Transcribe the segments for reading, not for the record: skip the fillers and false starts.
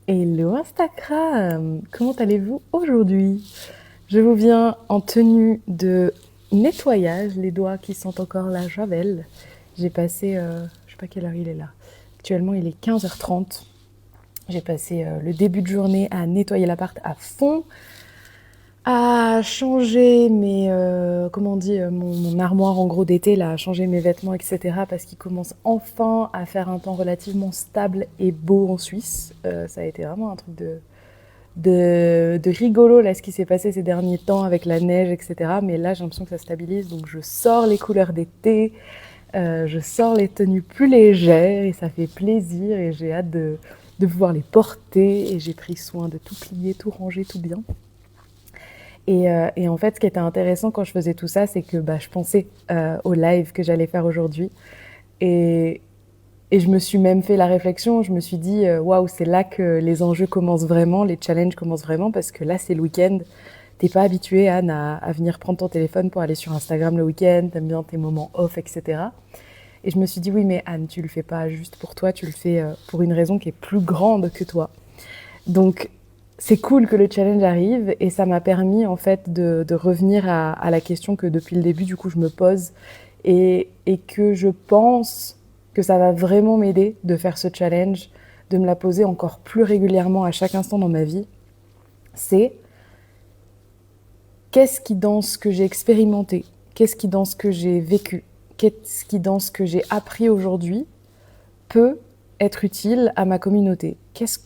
Hello Instagram, comment allez-vous aujourd'hui? Je vous viens en tenue de nettoyage, les doigts qui sentent encore la javel. J'ai passé, je sais pas quelle heure il est là. Actuellement il est 15h30. J'ai passé le début de journée à nettoyer l'appart à fond, à changer mes, comment on dit, mon armoire en gros d'été, là, à changer mes vêtements, etc. Parce qu'il commence enfin à faire un temps relativement stable et beau en Suisse. Ça a été vraiment un truc de rigolo, là, ce qui s'est passé ces derniers temps avec la neige, etc. Mais là, j'ai l'impression que ça stabilise, donc je sors les couleurs d'été, je sors les tenues plus légères, et ça fait plaisir, et j'ai hâte de pouvoir les porter, et j'ai pris soin de tout plier, tout ranger, tout bien. Et en fait, ce qui était intéressant quand je faisais tout ça, c'est que je pensais au live que j'allais faire aujourd'hui. Et, et je me suis même fait la réflexion, je me suis dit, waouh, c'est là que les enjeux commencent vraiment, les challenges commencent vraiment, parce que là, c'est le week-end. T'es pas habitué, Anne, à venir prendre ton téléphone pour aller sur Instagram le week-end, t'aimes bien tes moments off, etc. Et je me suis dit, oui, mais Anne, tu le fais pas juste pour toi, tu le fais pour une raison qui est plus grande que toi. Donc, c'est cool que le challenge arrive et ça m'a permis en fait de revenir à la question que depuis le début du coup je me pose et que je pense que ça va vraiment m'aider de faire ce challenge, de me la poser encore plus régulièrement à chaque instant dans ma vie. C'est qu'est-ce qui dans ce que j'ai expérimenté, qu'est-ce qui dans ce que j'ai vécu, qu'est-ce qui dans ce que j'ai appris aujourd'hui peut être utile à ma communauté. Qu'est-ce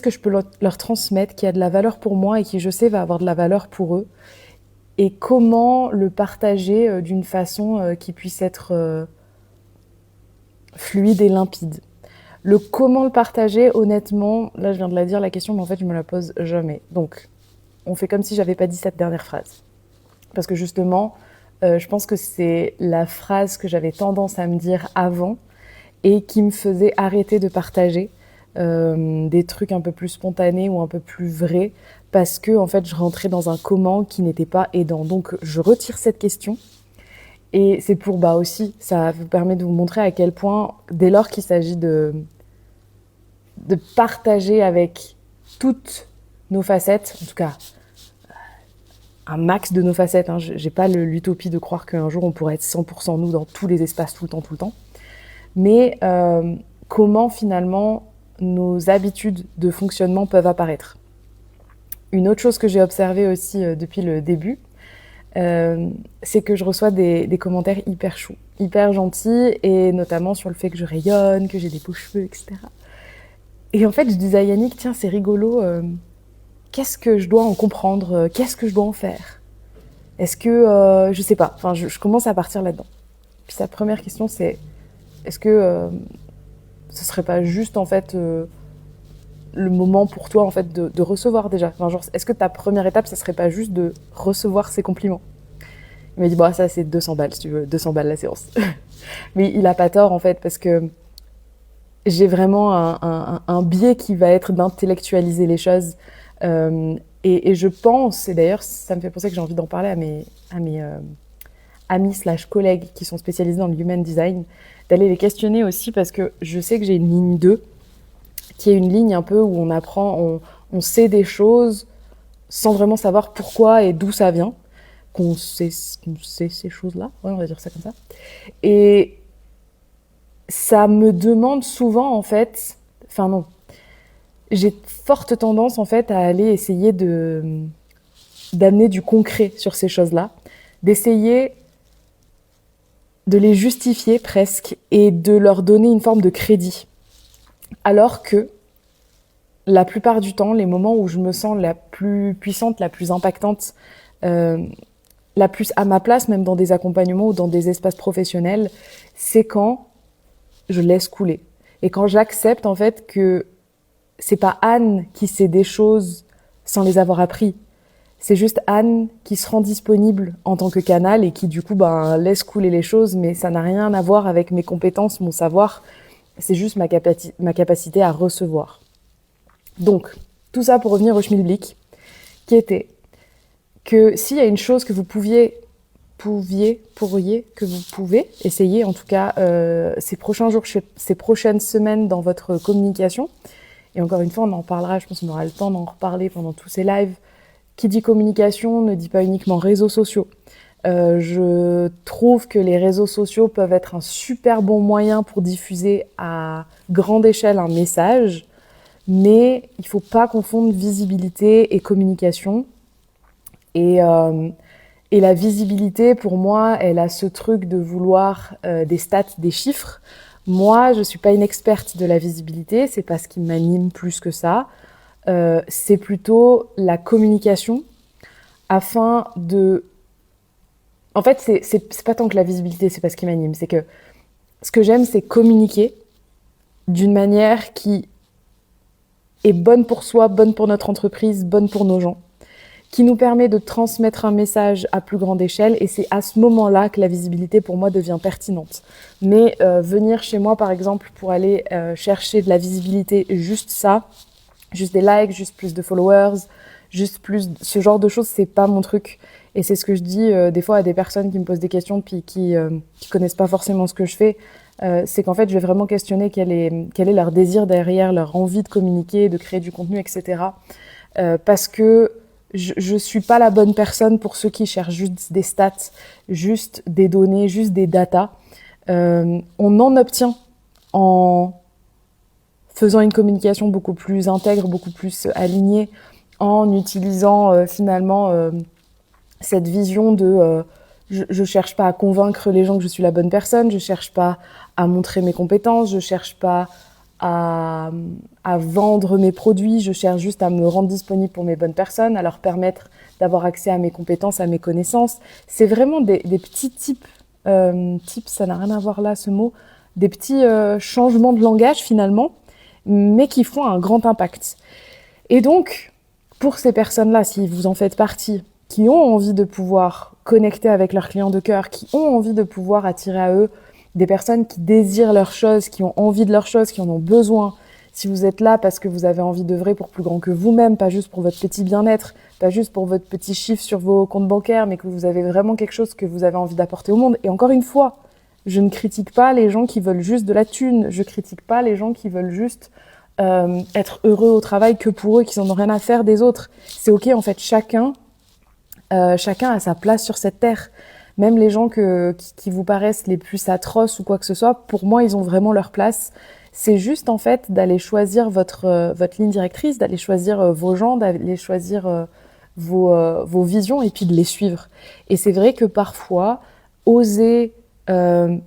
que je peux leur transmettre qui a de la valeur pour moi et qui, je sais, va avoir de la valeur pour eux? Et comment le partager d'une façon qui puisse être fluide et limpide? Le comment le partager, honnêtement, là je viens de la dire la question, mais en fait je me la pose jamais. Donc, on fait comme si j'avais pas dit cette dernière phrase. Parce que justement, je pense que c'est la phrase que j'avais tendance à me dire avant et qui me faisait arrêter de partager des trucs un peu plus spontanés ou un peu plus vrais parce que en fait je rentrais dans un comment qui n'était pas aidant. Donc je retire cette question et c'est pour aussi ça vous permet de vous montrer à quel point dès lors qu'il s'agit de partager avec toutes nos facettes, en tout cas un max de nos facettes, hein, j'ai pas l'utopie de croire qu'un jour on pourrait être 100% nous dans tous les espaces tout le temps, mais comment finalement nos habitudes de fonctionnement peuvent apparaître. Une autre chose que j'ai observée aussi depuis le début, c'est que je reçois des commentaires hyper choux, hyper gentils, et notamment sur le fait que je rayonne, que j'ai des beaux cheveux, etc. Et en fait, je disais à Yannick, tiens, c'est rigolo, qu'est-ce que je dois en comprendre, qu'est-ce que je dois en faire? Est-ce que, je sais pas, enfin, je commence à partir là-dedans. Puis sa première question, c'est, est-ce que ce serait pas juste en fait le moment pour toi en fait de recevoir déjà, enfin, genre, est-ce que ta première étape ça serait pas juste de recevoir ces compliments? Il m'a dit ça c'est 200 balles si tu veux, 200 balles la séance. Mais il a pas tort en fait parce que j'ai vraiment un biais qui va être d'intellectualiser les choses et je pense, et d'ailleurs ça me fait penser que j'ai envie d'en parler à mes amis slash collègues qui sont spécialisés dans le human design, d'aller les questionner aussi parce que je sais que j'ai une ligne 2 qui est une ligne un peu où on apprend, on sait des choses sans vraiment savoir pourquoi et d'où ça vient, qu'on sait ces choses-là, ouais, on va dire ça comme ça. Et ça me demande souvent, en fait, enfin non, j'ai forte tendance, en fait, à aller essayer d'amener du concret sur ces choses-là, d'essayer de les justifier presque et de leur donner une forme de crédit. Alors que la plupart du temps, les moments où je me sens la plus puissante, la plus impactante, euh, la plus à ma place, même dans des accompagnements ou dans des espaces professionnels, c'est quand je laisse couler. Et quand j'accepte en fait que c'est pas Anne qui sait des choses sans les avoir appris. C'est juste Anne qui se rend disponible en tant que canal et qui du coup laisse couler les choses, mais ça n'a rien à voir avec mes compétences, mon savoir. C'est juste ma capacité à recevoir. Donc, tout ça pour revenir au schmilblick, qui était que s'il y a une chose que vous pourriez, que vous pouvez essayer, en tout cas ces prochains jours, ces prochaines semaines dans votre communication, Et encore une fois, on en parlera, je pense qu'on aura le temps d'en reparler pendant tous ces lives. Qui dit communication ne dit pas uniquement réseaux sociaux. Je trouve que les réseaux sociaux peuvent être un super bon moyen pour diffuser à grande échelle un message, mais il ne faut pas confondre visibilité et communication. Et la visibilité, pour moi, elle a ce truc de vouloir des stats, des chiffres. Moi, je ne suis pas une experte de la visibilité, c'est pas ce qui m'anime plus que ça. C'est plutôt la communication afin de... En fait, c'est pas tant que la visibilité, c'est pas ce qui m'anime, c'est que ce que j'aime, c'est communiquer d'une manière qui est bonne pour soi, bonne pour notre entreprise, bonne pour nos gens, qui nous permet de transmettre un message à plus grande échelle, et c'est à ce moment-là que la visibilité pour moi devient pertinente. Mais venir chez moi par exemple pour aller chercher de la visibilité, juste ça, juste des likes, juste plus de followers, juste plus ce genre de choses, c'est pas mon truc. Et c'est ce que je dis des fois à des personnes qui me posent des questions puis qui connaissent pas forcément ce que je fais. C'est qu'en fait, je vais vraiment questionner quel est leur désir derrière, leur envie de communiquer, de créer du contenu, etc. Parce que je suis pas la bonne personne pour ceux qui cherchent juste des stats, juste des données, juste des datas. On en obtient en faisant une communication beaucoup plus intègre, beaucoup plus alignée, en utilisant finalement cette vision de je cherche pas à convaincre les gens que je suis la bonne personne, je cherche pas à montrer mes compétences, je cherche pas à vendre mes produits, je cherche juste à me rendre disponible pour mes bonnes personnes, à leur permettre d'avoir accès à mes compétences, à mes connaissances. C'est vraiment des petits tips, ça n'a rien à voir là ce mot, des petits changements de langage finalement, mais qui font un grand impact. Et donc, pour ces personnes-là, si vous en faites partie, qui ont envie de pouvoir connecter avec leurs clients de cœur, qui ont envie de pouvoir attirer à eux des personnes qui désirent leurs choses, qui ont envie de leurs choses, qui en ont besoin. Si vous êtes là parce que vous avez envie d'œuvrer pour plus grand que vous-même, pas juste pour votre petit bien-être, pas juste pour votre petit chiffre sur vos comptes bancaires, mais que vous avez vraiment quelque chose que vous avez envie d'apporter au monde. Et encore une fois, je ne critique pas les gens qui veulent juste de la thune, je critique pas les gens qui veulent juste être heureux au travail que pour eux, qu'ils en ont rien à faire des autres. C'est ok, en fait, chacun a sa place sur cette terre. Même les gens qui vous paraissent les plus atroces ou quoi que ce soit, pour moi, ils ont vraiment leur place. C'est juste, en fait, d'aller choisir votre ligne directrice, d'aller choisir vos gens, d'aller choisir vos visions et puis de les suivre. Et c'est vrai que parfois, oser faire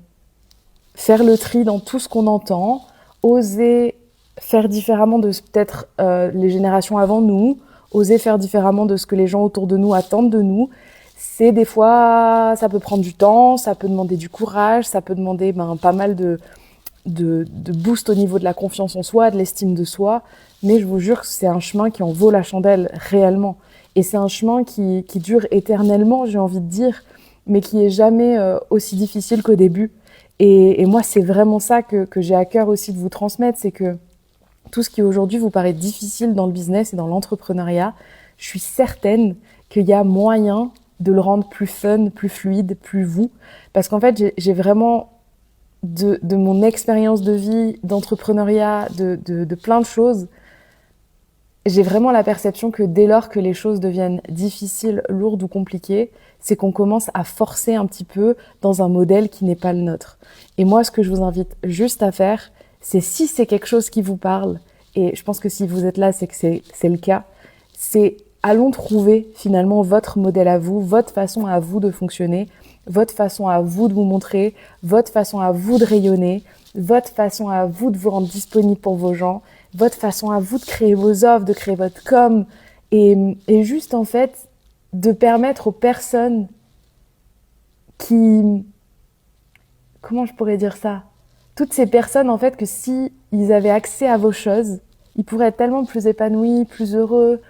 le tri dans tout ce qu'on entend, oser faire différemment de peut-être les générations avant nous, oser faire différemment de ce que les gens autour de nous attendent de nous, c'est des fois, ça peut prendre du temps, ça peut demander du courage, ça peut demander pas mal de boost au niveau de la confiance en soi, de l'estime de soi, mais je vous jure que c'est un chemin qui en vaut la chandelle réellement. Et c'est un chemin qui dure éternellement, j'ai envie de dire, mais qui est jamais aussi difficile qu'au début. Et moi, c'est vraiment ça que j'ai à cœur aussi de vous transmettre, c'est que tout ce qui aujourd'hui vous paraît difficile dans le business et dans l'entrepreneuriat, je suis certaine qu'il y a moyen de le rendre plus fun, plus fluide, plus vous. Parce qu'en fait, j'ai vraiment, de mon expérience de vie, d'entrepreneuriat, de plein de choses, j'ai vraiment la perception que dès lors que les choses deviennent difficiles, lourdes ou compliquées, c'est qu'on commence à forcer un petit peu dans un modèle qui n'est pas le nôtre. Et moi, ce que je vous invite juste à faire, c'est si c'est quelque chose qui vous parle, et je pense que si vous êtes là, c'est que c'est le cas, c'est allons trouver finalement votre modèle à vous, votre façon à vous de fonctionner, votre façon à vous de vous montrer, votre façon à vous de rayonner, votre façon à vous de vous rendre disponible pour vos gens, votre façon à vous de créer vos offres, de créer votre com, et juste en fait de permettre aux personnes qui... Comment je pourrais dire ça ? Toutes ces personnes en fait que si ils avaient accès à vos choses, ils pourraient être tellement plus épanouis, plus heureux,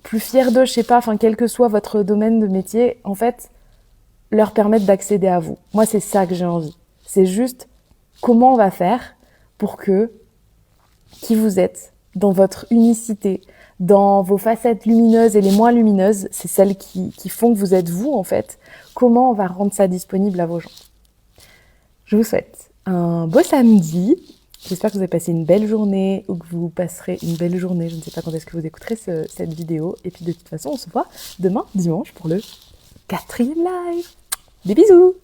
plus fiers d'eux, je sais pas, enfin quel que soit votre domaine de métier, en fait, leur permettre d'accéder à vous. Moi, c'est ça que j'ai envie. C'est juste comment on va faire pour que qui vous êtes, dans votre unicité, dans vos facettes lumineuses et les moins lumineuses, c'est celles qui font que vous êtes vous en fait. Comment on va rendre ça disponible à vos gens ? Je vous souhaite un beau samedi. J'espère que vous avez passé une belle journée ou que vous passerez une belle journée. Je ne sais pas quand est-ce que vous écouterez cette vidéo. Et puis de toute façon, on se voit demain, dimanche, pour le 4e live. Des bisous!